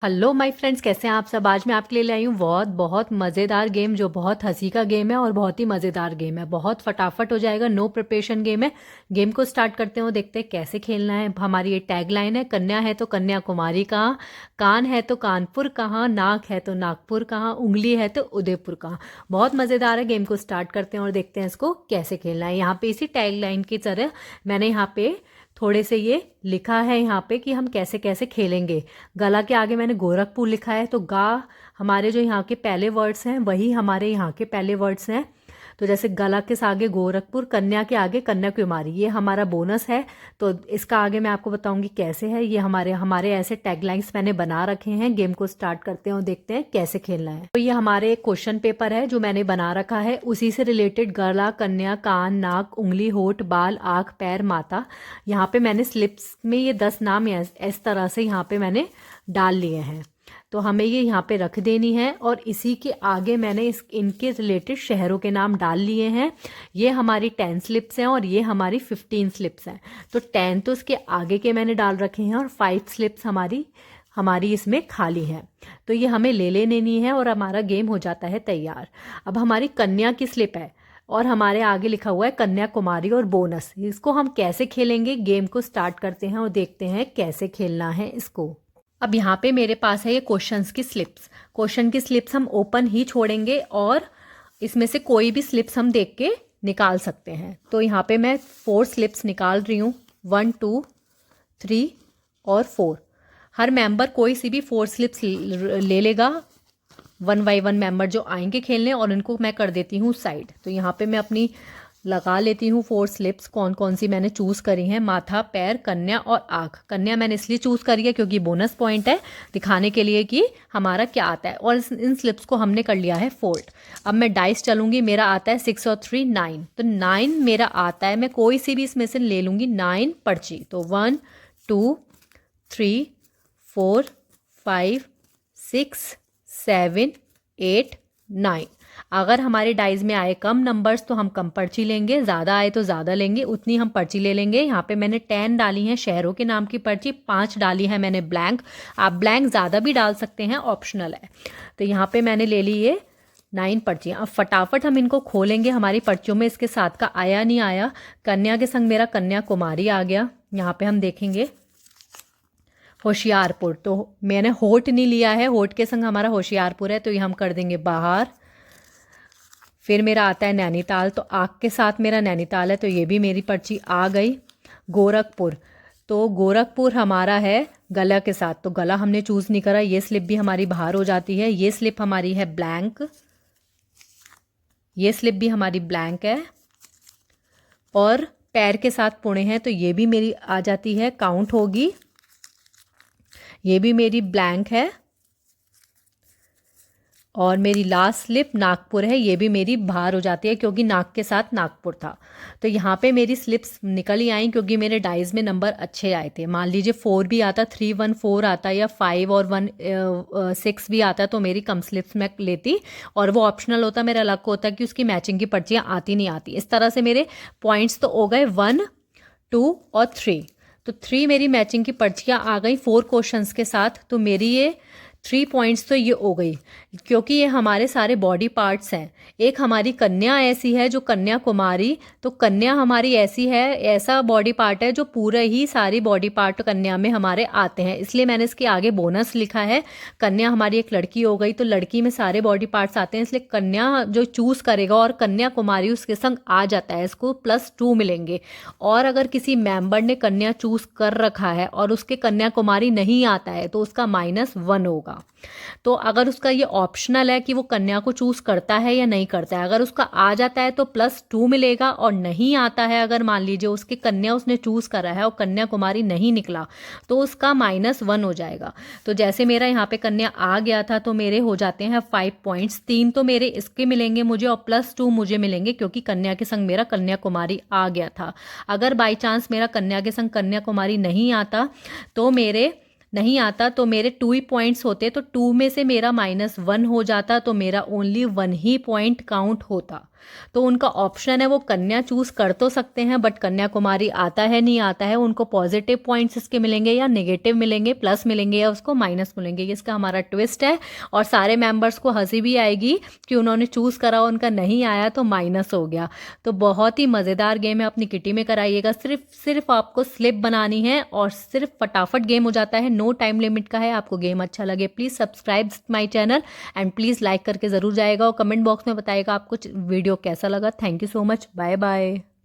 Hello my friends, कैसे हैं आप सब। आज मैं आपके लिए लाई हूँ बहुत बहुत मज़ेदार गेम जो बहुत हंसी का गेम है और बहुत ही मज़ेदार गेम है। बहुत फटाफट हो जाएगा, नो प्रिपरेशन गेम है। गेम को स्टार्ट करते हो, देखते हैं कैसे खेलना है। हमारी ये टैग लाइन है, कन्या है तो कन्याकुमारी कहाँ, कान है तो कानपुर कहाँ, नाक है तो नागपुर कहाँ, उंगली है तो उदयपुर कहाँ। बहुत मज़ेदार है। गेम को स्टार्ट करते हैं और देखते हैं इसको कैसे खेलना है। यहाँ पे इसी टैग लाइन की तरह मैंने यहाँ पे थोड़े से ये लिखा है यहाँ पे कि हम कैसे कैसे खेलेंगे। गला के आगे मैंने गोरखपुर लिखा है, तो गा हमारे जो यहाँ के पहले वर्ड्स हैं वही हमारे यहाँ के पहले वर्ड्स हैं। तो जैसे गला के आगे गोरखपुर, कन्या के आगे कन्याकुमारी, ये हमारा बोनस है। तो इसका आगे मैं आपको बताऊंगी कैसे है। ये हमारे हमारे ऐसे टैगलाइंस मैंने बना रखे हैं। गेम को स्टार्ट करते हैं और देखते हैं कैसे खेलना है। तो ये हमारे क्वेश्चन पेपर है जो मैंने बना रखा है, उसी से रिलेटेड गला, कन्या, कान, नाक, उंगली, होठ, बाल, आँख, पैर, माता। यहाँ पे मैंने स्लिप्स में ये 10 नाम इस तरह से यहाँ पे मैंने डाल लिए हैं। तो हमें ये यहाँ पे रख देनी है और इसी के आगे मैंने इनके रिलेटेड शहरों के नाम डाल लिए हैं। ये हमारी 10 स्लिप्स हैं और ये हमारी 15 स्लिप्स हैं। तो 10 तो इसके आगे के मैंने डाल रखे हैं और 5 स्लिप्स हमारी हमारी इसमें खाली है। तो ये हमें ले लेनी है और हमारा गेम हो जाता है तैयार। अब हमारी कन्या की स्लिप है और हमारे आगे लिखा हुआ है कन्याकुमारी और बोनस। इसको हम कैसे खेलेंगे, गेम को स्टार्ट करते हैं और देखते हैं कैसे खेलना है इसको। अब यहाँ पे मेरे पास है ये क्वेश्चंस की स्लिप्स। क्वेश्चन की स्लिप्स हम ओपन ही छोड़ेंगे और इसमें से कोई भी स्लिप्स हम देख के निकाल सकते हैं। तो यहाँ पे मैं 4 स्लिप्स निकाल रही हूँ, 1 2 3 और 4। हर मेंबर कोई सी भी 4 स्लिप्स ले लेगा, 1 बाय 1 मेंबर जो आएंगे खेलने, और इनको मैं कर देती हूँ साइड। तो यहाँ पे मैं अपनी लगा लेती हूँ 4 स्लिप्स। कौन कौन सी मैंने चूज़ करी हैं, माथा, पैर, कन्या और आँख। कन्या मैंने इसलिए चूज़ करी है क्योंकि बोनस पॉइंट है, दिखाने के लिए कि हमारा क्या आता है। और इन स्लिप्स को हमने कर लिया है फोल्ड। अब मैं डाइस चलूँगी, मेरा आता है 6 और 3 9। तो 9 मेरा आता है, मैं कोई सी भी इसमें से ले लूँगी 9 पर्ची। तो 1 2 3 4 5 6 7 8 9। अगर हमारे डाइज में आए कम नंबर्स तो हम कम पर्ची लेंगे, ज़्यादा आए तो ज़्यादा लेंगे, उतनी हम पर्ची ले लेंगे। यहाँ पे मैंने 10 डाली हैं शहरों के नाम की पर्ची, 5 डाली है मैंने ब्लैंक। आप ब्लैंक ज़्यादा भी डाल सकते हैं, ऑप्शनल है। तो यहाँ पे मैंने ले ली ये 9 पर्चियाँ। अब फटाफट हम इनको खोलेंगे। हमारी पर्चियों में इसके साथ का आया नहीं आया। कन्या के संग मेरा कन्याकुमारी आ गया। यहाँ पे हम देखेंगे होशियारपुर, तो मैंने होठ नहीं लिया है, होठ के संग हमारा होशियारपुर है, तो ये हम कर देंगे बाहर। फिर मेरा आता है नैनीताल, तो आँख के साथ मेरा नैनीताल है, तो ये भी मेरी पर्ची आ गई। गोरखपुर, तो गोरखपुर हमारा है गला के साथ, तो गला हमने चूज़ नहीं करा, ये स्लिप भी हमारी बाहर हो जाती है। ये स्लिप हमारी है ब्लैंक, ये स्लिप भी हमारी ब्लैंक है। और पैर के साथ पुणे है, तो ये भी मेरी आ जाती है, काउंट होगी। ये भी मेरी ब्लैंक है। और मेरी लास्ट स्लिप नागपुर है, ये भी मेरी बाहर हो जाती है क्योंकि नाक के साथ नागपुर था। तो यहाँ पे मेरी स्लिप्स निकल ही आई क्योंकि मेरे डाइज में नंबर अच्छे आए थे। मान लीजिए 4 भी आता, 3 1 4 आता, या 5 और 1 6 भी आता, तो मेरी कम स्लिप्स मैं लेती और वो ऑप्शनल होता, मेरा लक होता कि उसकी मैचिंग की पर्चियाँ आती नहीं आती। इस तरह से मेरे पॉइंट्स तो हो गए 1 2 और 3। तो 3 मेरी मैचिंग की पर्चियाँ आ गई 4 क्वेश्चंस के साथ। तो मेरी ये 3 पॉइंट्स तो ये हो गई क्योंकि ये हमारे सारे बॉडी पार्ट्स हैं। एक हमारी कन्या ऐसी है जो कन्याकुमारी, तो कन्या हमारी ऐसी है, ऐसा बॉडी पार्ट है जो पूरे ही सारी बॉडी पार्ट कन्या में हमारे आते हैं, इसलिए मैंने इसके आगे बोनस लिखा है। कन्या हमारी एक लड़की हो गई, तो लड़की में सारे बॉडी पार्ट्स आते हैं, इसलिए कन्या जो चूज़ करेगा और कन्याकुमारी उसके संग आ जाता है, इसको +2 मिलेंगे। और अगर किसी मेंबर ने कन्या चूज़ कर रखा है और उसके कन्याकुमारी नहीं आता है तो उसका -1 होगा। तो अगर उसका ये ऑप्शनल है कि वो कन्या को चूज करता है या नहीं करता है, अगर उसका आ जाता है तो +2 मिलेगा, और नहीं आता है, अगर मान लीजिए उसकी कन्या उसने चूज करा है और कन्याकुमारी नहीं निकला, तो उसका -1 हो जाएगा। तो जैसे मेरा यहाँ पे कन्या आ गया था तो मेरे हो जाते हैं 5 पॉइंट्स। 3 तो मेरे इसके मिलेंगे मुझे और +2 मुझे मिलेंगे क्योंकि कन्या के संग मेरा कन्याकुमारी आ गया था। अगर बाई चांस मेरा कन्या के संग कन्याकुमारी नहीं आता तो मेरे 2 ही पॉइंट्स होते, तो 2 में से मेरा -1 हो जाता, तो मेरा ओनली 1 ही पॉइंट काउंट होता। तो उनका ऑप्शन है, वो कन्या चूज़ कर तो सकते हैं, बट कन्याकुमारी आता है नहीं आता है, उनको पॉजिटिव पॉइंट्स इसके मिलेंगे या नेगेटिव मिलेंगे, प्लस मिलेंगे या उसको माइनस मिलेंगे, ये इसका हमारा ट्विस्ट है। और सारे मेंबर्स को हंसी भी आएगी कि उन्होंने चूज़ करा, उनका नहीं आया तो माइनस हो गया। तो बहुत ही मज़ेदार गेम है, अपनी किटी में कराइएगा। सिर्फ आपको स्लिप बनानी है और सिर्फ फटाफट गेम हो जाता है, नो टाइम लिमिट का है। आपको गेम अच्छा लगे please subscribe my channel and please like करके ज़रूर जाएगा और कमेंट बॉक्स में बताइएगा आपको वीडियो कैसा लगा। Thank you so much, bye bye.